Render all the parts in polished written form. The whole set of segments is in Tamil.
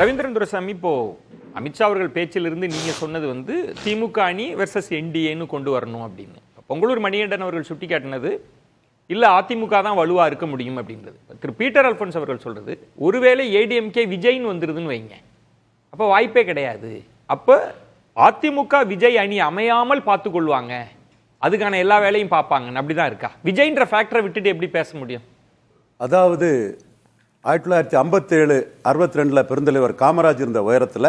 ரவீந்திரன் துரைசாமி, இப்போ அமித்ஷா அவர்கள் பேச்சிலிருந்து நீங்க சொன்னது வந்து திமுக அணி வெர்சஸ் என்டிஏன்னு கொண்டு வரணும் அப்படின்னு. பொங்கலூர் மணிகண்டன் அவர்கள் சுட்டிக்காட்டினது இல்ல அதிமுக தான் வலுவா இருக்க முடியும் அப்படின்றது. திரு பீட்டர் அல்போன்ஸ் அவர்கள் சொல்றது ஒருவேளை ஏடிஎம்கே விஜய்னு வந்துருதுன்னு வைங்க, அப்ப வாய்ப்பே கிடையாது, அப்ப அதிமுக விஜய் அணி அமையாமல் பார்த்து கொள்வாங்க, அதுக்கான எல்லா வேலையும் பார்ப்பாங்க, அப்படிதான் இருக்கா? விஜய்ன்ற ஃபேக்டரை விட்டுட்டு எப்படி பேச முடியும்? அதாவது 1957 62 பெருந்தலைவர் காமராஜ் இருந்த உயரத்தில்,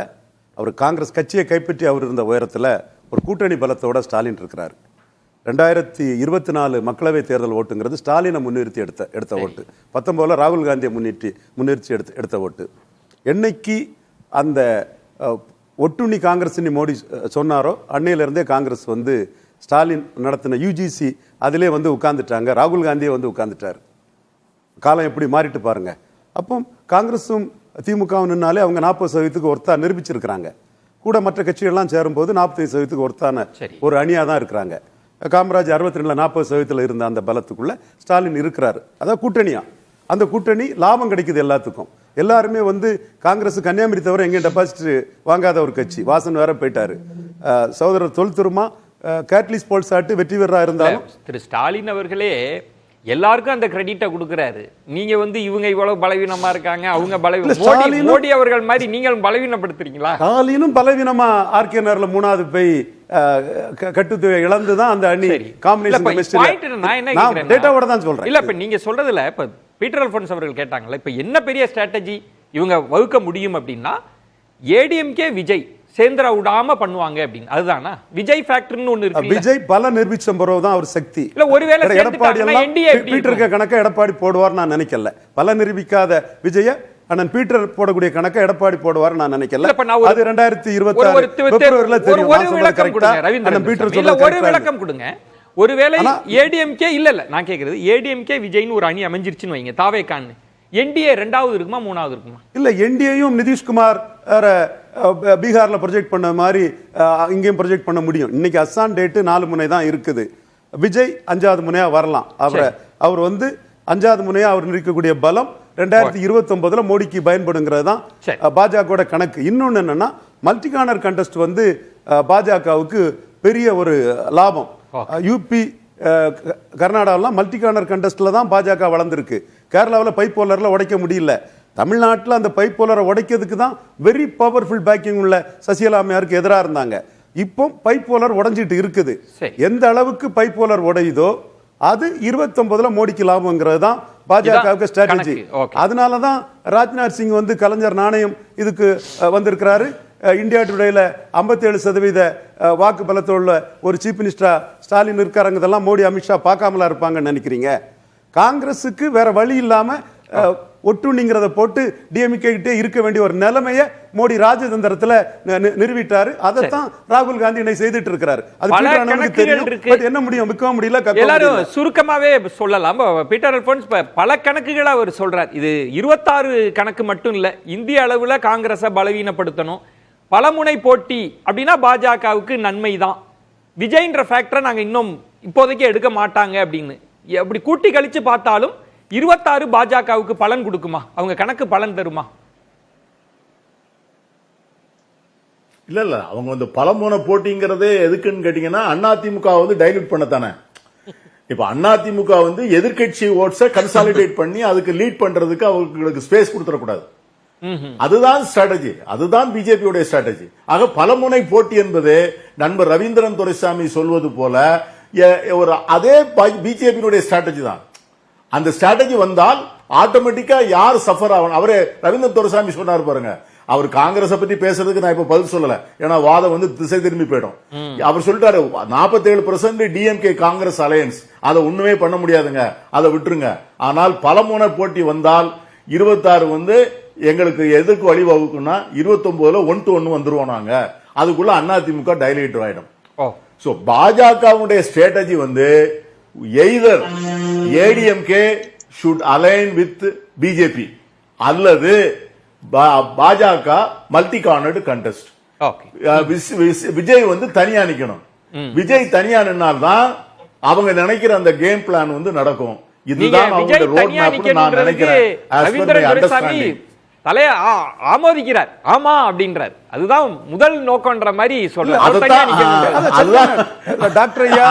அவர் காங்கிரஸ் கட்சியை கைப்பற்றி அவர் இருந்த உயரத்தில் ஒரு கூட்டணி பலத்தோட ஸ்டாலின் இருக்கிறார். 2024 மக்களவை தேர்தல் ஓட்டுங்கிறது ஸ்டாலினை முன்னிறுத்தி எடுத்த ஓட்டு. 19 ராகுல் காந்தியை முன்னிறுத்தி எடுத்த ஓட்டு. என்னைக்கு அந்த ஒட்டுண்ணி காங்கிரஸ் மோடி சொன்னாரோ அன்னையிலிருந்தே காங்கிரஸ் வந்து ஸ்டாலின் நடத்தின யூஜிசி அதிலே வந்து உட்கார்ந்துட்டாங்க. ராகுல் காந்தியே வந்து உட்கார்ந்துட்டார். காலம் எப்படி மாறிட்டு பாருங்க. அப்போ காங்கிரஸும் திமுகவும் நின்னாலே அவங்க 40% ஒருத்தா நிரூபிச்சிருக்கிறாங்க. கூட மற்ற கட்சிகள்லாம் சேரும்போது 45% ஒருத்தான ஒரு அணியா தான் இருக்கிறாங்க. காமராஜ் 62 40% இருந்த அந்த பலத்துக்குள்ள ஸ்டாலின் இருக்கிறாரு. அதான் கூட்டணியா. அந்த கூட்டணி லாபம் கிடைக்குது எல்லாத்துக்கும். எல்லாருமே வந்து காங்கிரஸ் கன்னியாகுமரி தவிர எங்கேயும் டெபாசிட் வாங்காத ஒரு கட்சி. வாசன் வேற போயிட்டாரு. சகோதரர் தொல்துருமா கேட்லிஸ் போல்சாட்டு வெற்றி பெறா இருந்தாலும் திரு ஸ்டாலின் அவர்களே எல்லாருக்கும் அந்த கிரெடிட்டை கொடுக்கிறாரு. நீங்க வந்து இவங்க இவ்வளவு பலவீனமா இருக்காங்க, அவங்க பலவீனம், மோடி அவர்கள் மாதிரி நீங்களும் பலவீனப்படுத்துறீங்களா? ஸ்டாலினும் பலவீனமா ஆர்கே நகர்ல 3வது போய் கட்டுத்துவை இழந்துதான் அந்த அணி காம்பினேஷன். டேட்டாவோட தான் சொல்றேன். இல்ல இப்ப நீங்க சொல்றதுல இப்ப பீட்டர் அல்போன்ஸ் அவர்கள் கேட்டாங்கல்ல, இப்ப என்ன பெரிய ஸ்ட்ராட்டஜி இவங்க வகுக்க முடியும் அப்படின்னா ஏடிஎம்கே விஜய் சேர்ந்துர விடாம பண்ணுவாங்க அப்படின்னு. அதுதானா விஜய் ஃபேக்டர்னு ஒன்னு இருக்கு. விஜய் பல நிரூபிச்ச பிறகு தான் அவர் சக்தி. இல்ல ஒருவேளை எடப்பாடி எல்லாம் பீட்டருக்கு கணக்க எடப்பாடி போடுவார் நான் நினைக்கல. பல நிரூபிக்காத விஜய அண்ணன் பீட்டர் போடக்கூடிய கணக்க எடப்பாடி போடுவார் நான் நினைக்கல. அது 2026 பிப்ரவரியில தெரியும். ஒரு விளக்கம் கொடுங்க. ஒருவேளை ஏடிஎம்கே இல்ல நான் கேக்குறது ஏடிஎம்கே விஜய்னு ஒரு அணி அமைஞ்சிருச்சுன்னு வைங்க, தாவேகான்னு, என்டிஏ 2வது இருக்குமா 3வது இருக்குமா? இல்ல என்டிஏயும் நிதிஷ்குமார் பீகார்ல ப்ரொஜெக்ட் பண்ண மாதிரி இங்கேயும் ப்ரொஜெக்ட் பண்ண முடியும். இன்னைக்கு அஸ்ஸாம் டேட்டு 4 முனை தான் இருக்குது. விஜய் 5வது முனையா வரலாம். அவர் வந்து 5வது முனையா அவர் இருக்கக்கூடிய பலம் 2029 மோடிக்கு பயன்படுங்கிறது தான் பாஜக கணக்கு. இன்னொன்னு என்னன்னா மல்டி கார்னர் கண்டெஸ்ட் வந்து பாஜகவுக்கு பெரிய ஒரு லாபம். யூபி கர்நாடகாலாம் மல்டி கார்னர் கண்டெஸ்ட்ல தான் பாஜக வளர்ந்துருக்கு. கேரளாவில் பைப்போலர்ல உடைக்க முடியல. தமிழ்நாட்டில் அந்த பைப்போலரை உடைக்கிறதுக்கு தான் வெரி பவர்ஃபுல் பேக்கிங் உள்ள சசிகலாமையாருக்கு எதிராக இருந்தாங்க. இப்போ பைப்போலர் உடைஞ்சிட்டு இருக்குது. எந்த அளவுக்கு பைப்போலர் உடையுதோ அது 29 மோடிக்கு லாபம்ங்கிறது தான் பாஜகவுக்கு ஸ்ட்ராட்டஜி. அதனாலதான் ராஜ்நாத் சிங் வந்து கலைஞர் நாணயம் இதுக்கு வந்திருக்கிறாரு. இந்தியா டுடேல 57% வாக்கு பலத்தோட ஒரு சீஃப் மினிஸ்டரா ஸ்டாலின் இருக்காருங்க. இதெல்லாம் மோடி அமித்ஷா பார்க்காமலா இருப்பாங்கன்னு நினைக்கிறீங்க? காங்கிரஸுக்கு வேற வழி இல்லாம ஒட்டுண்ணிங்கிறத போட்டு டிஎம்கே கிட்டே இருக்க வேண்டிய ஒரு நிலைமையை மோடி ராஜதந்திரத்துல நிறுவிட்டாரு. அதைத்தான் ராகுல் காந்தி இன்னைக்கு செய்துட்டு இருக்கிறாரு. அது தெரியும். என்ன முடியும்? விற்க முடியல. எல்லாரும் சுருக்கமாவே சொல்லலாம். பீட்டர் அல்போன்ஸ் பல கணக்குகளை அவர் சொல்றார். இது 26 கணக்கு மட்டும் இல்ல. இந்திய அளவுல காங்கிரஸை பலவீனப்படுத்தணும், பலமுனை போட்டி அப்படின்னா பாஜகவுக்கு நன்மை தான். விஜய்ன்ற ஃபேக்டரை நாங்க இன்னும் இப்போதைக்கு எடுக்க மாட்டாங்க அப்படின்னு அப்படி கூட்டி கழிச்சு பார்த்தாலும் 26 பாஜகவுக்கு பலன் கொடுக்குமா? அவங்க கணக்கு பலன் தருமா? இல்ல அவங்க வந்து பலமுனை போட்டிங்கிறதே எதுக்குன்னு கேட்டீங்கன்னா அதிமுக வந்து டைல்யூட் பண்ணத்தானே. இப்ப அதிமுக வந்து எதிர்கட்சி ஓட்ஸை கன்சாலிடேட் பண்ணி அதுக்கு லீட் பண்றதுக்கு அவங்களுக்கு ஸ்பேஸ் கொடுத்துடக்கூடாது. அதுதான் ஸ்ட்ராட்டஜி. அதுதான் பிஜேபியுடைய ஸ்ட்ராட்டஜி. ஆக பலமுனை போட்டி என்பது நண்பர் ரவீந்திரன் துரைசாமி சொல்வது போல ஒரு அதே பிஜேபியுடைய ஸ்ட்ராட்டஜி தான். அந்த ஸ்ட்ராட்டஜி வந்தால் ஆட்டோமேட்டிக்கா யார் சஃபர் ஆகணும்? அவரே ரவீந்திரன் துரைசாமி சொன்னார் பாருங்க. அவர் காங்கிரஸ் பத்தி பேசுறதுக்கு நான் இப்ப பதில் சொல்லல, ஏன்னா வாதம் வந்து திசை திரும்பி போயிடும். அவர் சொல்லிட்டாரு 47% டிஎம்கே காங்கிரஸ் அலையன்ஸ், அதை ஒண்ணுமே பண்ண முடியாதுங்க, அதை விட்டுருங்க. ஆனால் பலமுனை போட்டி வந்தால் 26 வந்து எங்களுக்கு எதுக்கு வழிவகுக்குன்னா 29 1-1 வந்துருவோம் நாங்க. அதுக்குள்ள அதிமுக டைலேட் ஆயிடும். சோ பாஜகவுடைய ஸ்ட்ராட்டஜி வந்து either ADMK should align with BJP அல்லது பாஜக மல்டி கார்னர்டு கண்டெஸ்ட். விஜய் வந்து தனியா நிக்கணும். விஜய் தனியா நின்னால்தான் அவங்க நினைக்கிற அந்த கேம் பிளான் வந்து நடக்கும். இதுதான் அவங்களோட ரோட் மேப்னு நான் நினைக்கிறேன். ஆமோதிக்கிறார், ஆமா அப்படின்றார். அதுதான் முதல் நோக்கம்ன்ற மாதிரி சொல்றாரு. டாக்டர் ஐயா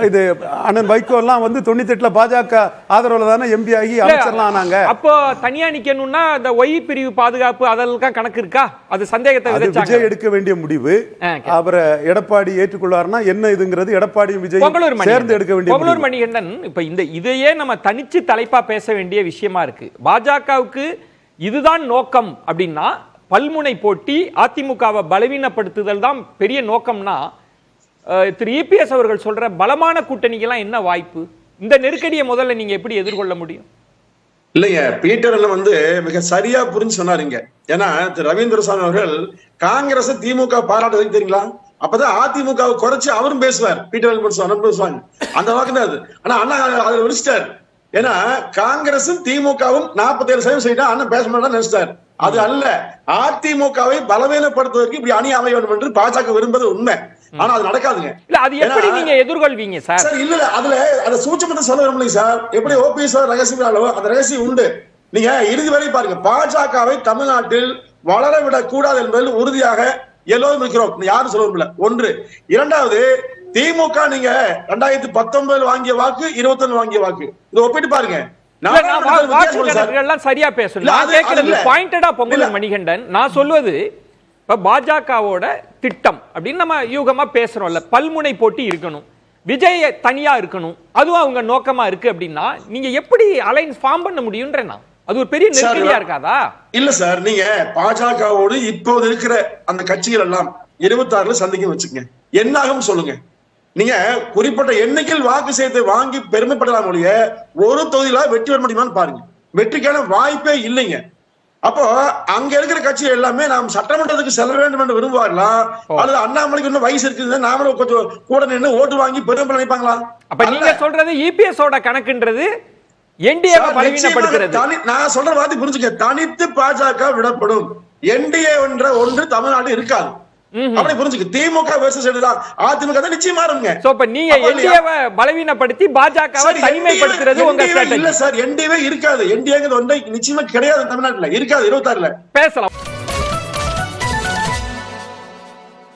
இது அண்ணன் வைகோ எல்லாம் வந்து 98ல பாஜக ஆதரவுல தானே எம்பி ஆகி அமைச்சர்லாம் ஆனாங்க. அப்போ தனியா நிக்கணும்னா அந்த ஒய் பிரிவு பாதுகாப்பு அதெல்லாம் கணக்கு இருக்கா? அது சந்தேகத்தை விதைச்சாங்க. விஜய் எடுக்க வேண்டிய முடிவு. அவரை எடப்பாடி ஏற்றுக்கொள்வார்னா என்ன இதுங்கிறது எடப்பாடியும் விஜய் சேர்ந்து எடுக்க வேண்டிய. பொங்கலூர் மணிகண்டன், இப்ப இதையே நம்ம தனிச்சு தலைப்பா பேச வேண்டிய விஷயமா இருக்கு. பாஜகவுக்கு இதுதான் நோக்கம் அப்படின்னா, பல்முனை போட்டி, அதிமுகவை பலவீனப்படுத்துதல் தான் பெரிய நோக்கம்னா, திரு இபிஎஸ் அவர்கள் சொல்ற பலமான கூட்டணிக்கெல்லாம் என்ன வாய்ப்பு? இந்த நெருக்கடியை முதல்ல நீங்க எப்படி எதிர்கொள்ள முடியும்? இல்லைங்க, பீட்டர் வந்து மிக சரியா புரிஞ்சு சொன்னாருங்க. ஏன்னா திரு ரவீந்திரசாமி அவர்கள் காங்கிரஸ் திமுக பாராட்டுறதுக்கு தெரியுங்களா? அப்பதான் அதிமுகவை குறைச்சு அவரும் பேசுவார், பீட்டர் பேசுவாங்க. அந்த வாக்கு தான் அது. ஆனா அண்ணா அதை விழிச்சிட்டாரு. ஏன்னா காங்கிரசும் திமுகவும் 47% செய்தா அண்ணன் பேச மாட்டான்னு நினைச்சிட்டார். அது அல்ல, அதிமுகவை பலவீனப்படுத்துவதற்கு இப்படி அணி அமைய வேண்டும் என்று பாஜக விரும்புவது உண்மை. ஆனா அது நடக்காதுங்க. இல்ல, அது எப்படி நீங்க எதிர்கொள்வீங்க சார்? இல்ல அதுல அந்த சூட்சமத்தை சொல்ல விரும்பலைங்க சார். எப்படி ஓபிஎஸ் ரகசியம் அளவு அந்த ரகசியம் உண்டு. நீங்க இறுதி வரை பாருங்க, பாஜகவை தமிழ்நாட்டில் வளர விடக் கூடாது என்பதில் உறுதியாக எல்லோரும் இருக்கிறோம். யாரும் சொல்ல விரும்பல. ஒன்று. இரண்டாவது, திமுக நீங்க 2019 வாங்கிய வாக்கு, 21 வாங்கிய வாக்கு, இதை ஒப்பிட்டு பாருங்க. சரியா பேசணும். பொங்கலூர் மணிகண்டன், நான் சொல்வது இப்ப பாஜகவோட திட்டம் அப்படின்னு நம்ம யூகமா பேசுறோம்ல, பல்முனை போட்டி இருக்கணும், விஜய் தனியா இருக்கணும், அதுவும் அவங்க நோக்கமா இருக்கு அப்படின்னா நீங்க எப்படி அலைன்ஸ் ஃபார்ம் பண்ண முடியும்ன்றேன். அது ஒரு பெரிய நெருக்கடியா இருக்காதா? இல்ல சார், நீங்க பாஜகவோடு இப்போது இருக்கிற அந்த கட்சிகள் எல்லாம் 26ல சந்திக்க வச்சுங்க, என்ன ஆகும் சொல்லுங்க. நீங்க குறிப்பிட்ட எண்ணிக்கையில் வாக்கு சேர்த்து வாங்கி பெருமைப்படலாம் ஒழிய ஒரு தொகுதியில வெற்றி பெற முடியுமான்னு பாருங்க. வெற்றிக்கான வாய்ப்பே இல்லைங்க. அப்போ அங்க இருக்கிற கட்சி எல்லாமே நாம் சட்டமன்றத்துக்கு செல்ல வேண்டும் என்று விரும்புவார்களா, அல்லது அண்ணாமலைக்கு இன்னும் வயசு இருக்குது நாமளும் கொஞ்சம் கூட நின்று ஓட்டு வாங்கி பெருமை நினைப்பாங்களா? அப்ப நீங்க சொல்றது இபிஎஸ் ஓட கணக்குன்றது என்டிஏ பலவீனப்படுத்துறது. நான் சொல்ற வார்த்தை புரிஞ்சுக்க, தனித்து பாஜக விடப்படும், என்டிஏ என்ற ஒன்று தமிழ்நாடு இருக்காது. அப்படி புரிஞ்சுக்க. திமுக வெர்சஸ் அதிமுக தான் நிச்சயமா இருங்க. சோ அப்ப நீங்க என்டிஏவை பலவீனப்படுத்தி பாஜகவை தனிமைப்படுத்துறது உங்க ஸ்ட்ராட்டஜி. இல்ல சார், என்டிஏவே இருக்காது. என்டிஏங்கிறது ஒன்றை நிச்சயமா கிடையாது தமிழ்நாட்டுல, இருக்காது. 26ல பேசலாம்.